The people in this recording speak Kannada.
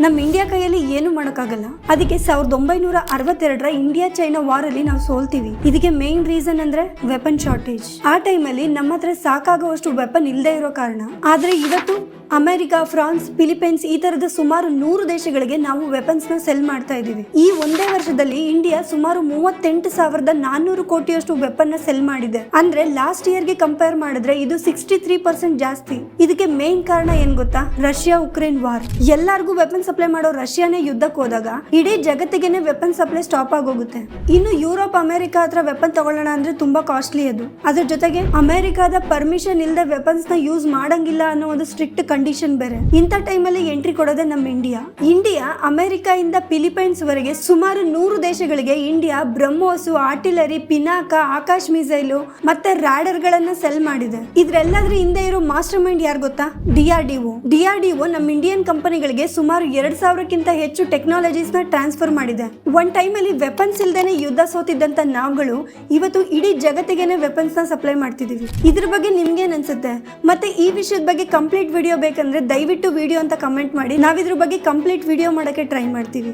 ನಮ್ಮ ಇಂಡಿಯಾ ಕೈಯಲ್ಲಿ ಏನು ಮಾಡೋಕ್ಕಾಗಲ್ಲ. ಅದಕ್ಕೆ 1962ರ ಇಂಡಿಯಾ ಚೈನಾ ವಾರ್ ಅಲ್ಲಿ ನಾವು ಸೋಲ್ತೀವಿ. ಇದಕ್ಕೆ ಮೇನ್ ರೀಸನ್ ಅಂದ್ರೆ ವೆಪನ್ ಶಾರ್ಟೇಜ್. ಆ ಟೈಮಲ್ಲಿ ನಮ್ಮ ಹತ್ರ ಸಾಕಾಗುವಷ್ಟು ವೆಪನ್ ಇಲ್ಲದೆ ಇರೋ ಕಾರಣ. ಆದ್ರೆ ಇವತ್ತು ಅಮೆರಿಕ, ಫ್ರಾನ್ಸ್, ಫಿಲಿಪೈನ್ಸ್ ಈ ತರದ ಸುಮಾರು 100 ದೇಶಗಳಿಗೆ ನಾವು ವೆಪನ್ಸ್ ನ ಸೆಲ್ ಮಾಡ್ತಾ ಇದೀವಿ. ಈ ಒಂದೇ ವರ್ಷದಲ್ಲಿ ಇಂಡಿಯಾ ಸುಮಾರು 38,400 ಕೋಟಿಯಷ್ಟು ವೆಪನ್ ನ ಸೆಲ್ ಮಾಡಿದೆ. ಅಂದ್ರೆ ಲಾಸ್ಟ್ ಇಯರ್ ಗೆ ಕಂಪೇರ್ ಮಾಡಿದ್ರೆ ಇದು 63% ಜಾಸ್ತಿ. ಇದಕ್ಕೆ ಮೇನ್ ಕಾರಣ ಏನ್ ಗೊತ್ತಾ? Russia Ukraine war. ಎಲ್ಲಾರ್ಗೂ ವೆಪನ್ ಸಪ್ಲೈ ಮಾಡೋ ರಷ್ಯಾನೇ ಯುದ್ಧಕ್ಕೆ ಹೋದಾಗ ಇಡೀ ಜಗತ್ತಿಗೆನೆ ವೆಪನ್ ಸಪ್ಲೈ ಸ್ಟಾಪ್ ಆಗೋಗುತ್ತೆ. ಇನ್ನು ಯುರೋಪ್, ಅಮೆರಿಕ ಹತ್ರ ವೆಪನ್ ತಗೊಳ್ಳೋಣ ಅಂದ್ರೆ ತುಂಬಾ ಕಾಸ್ಟ್ಲಿ ಅದು. ಅದ್ರ ಜೊತೆಗೆ ಅಮೆರಿಕದ ಪರ್ಮಿಷನ್ ಇಲ್ಲದೆ ವೆಪನ್ಸ್ ನ ಯೂಸ್ ಮಾಡಂಗಿಲ್ಲ ಅನ್ನೋ ಒಂದು ಸ್ಟ್ರಿಕ್ಟ್ ಕಂಡೀಷನ್ ಬೇರೆ. ಇಂಥ ಟೈಮಲ್ಲಿ ಎಂಟ್ರಿ ಕೊಡೋದೇ ನಮ್ಮ ಇಂಡಿಯಾ ಅಮೆರಿಕ ಇಂದ ಫಿಲಿಪೈನ್ಸ್ ವರೆಗೆ ಸುಮಾರು 100 ದೇಶಗಳಿಗೆ India BrahMos, artillery, Pinaka, Akash missile ಮತ್ತೆ ರಾಡರ್ ಗಳನ್ನ ಸೆಲ್ ಮಾಡಿದೆ. ಇದ್ರೆಲ್ಲದ್ರ ಹಿಂದೆ ಇರೋ ಮಾಸ್ಟರ್ ಮೈಂಡ್ ಯಾರು ಗೊತ್ತಾ? ಡಿಆರ್ಡಿಒ ನಮ್ಮ ಇಂಡಿಯನ್ ಕಂಪನಿಗಳಿಗೆ ಸುಮಾರು 2,000ಕ್ಕಿಂತ ಹೆಚ್ಚು ಟೆಕ್ನಾಲಜೀಸ್ ನ ಟ್ರಾನ್ಸ್ಫರ್ ಮಾಡಿದೆ. ಒಂದ್ ಟೈಮಲ್ಲಿ ವೆಪನ್ಸ್ ಇಲ್ದೇನೆ ಯುದ್ಧ ಸೋತಿದ್ದಂತ ನಾವುಗಳು ಇವತ್ತು ಇಡೀ ಜಗತ್ತಿಗೆನೆ ವೆಪನ್ಸ್ ನ ಸಪ್ಲೈ ಮಾಡ್ತಿದೀವಿ. ಇದ್ರ ಬಗ್ಗೆ ನಿಮ್ಗೇನ್ ಅನ್ಸುತ್ತೆ? ಮತ್ತೆ ಈ ವಿಷಯದ ಬಗ್ಗೆ ಕಂಪ್ಲೀಟ್ ವಿಡಿಯೋ ಬೇಕಂದ್ರೆ ದಯವಿಟ್ಟು ವಿಡಿಯೋ ಅಂತ ಕಮೆಂಟ್ ಮಾಡಿ. ನಾವಿದ್ರ ಬಗ್ಗೆ ಕಂಪ್ಲೀಟ್ ವಿಡಿಯೋ ಮಾಡಕ್ಕೆ ಟ್ರೈ ಮಾಡ್ತೀವಿ.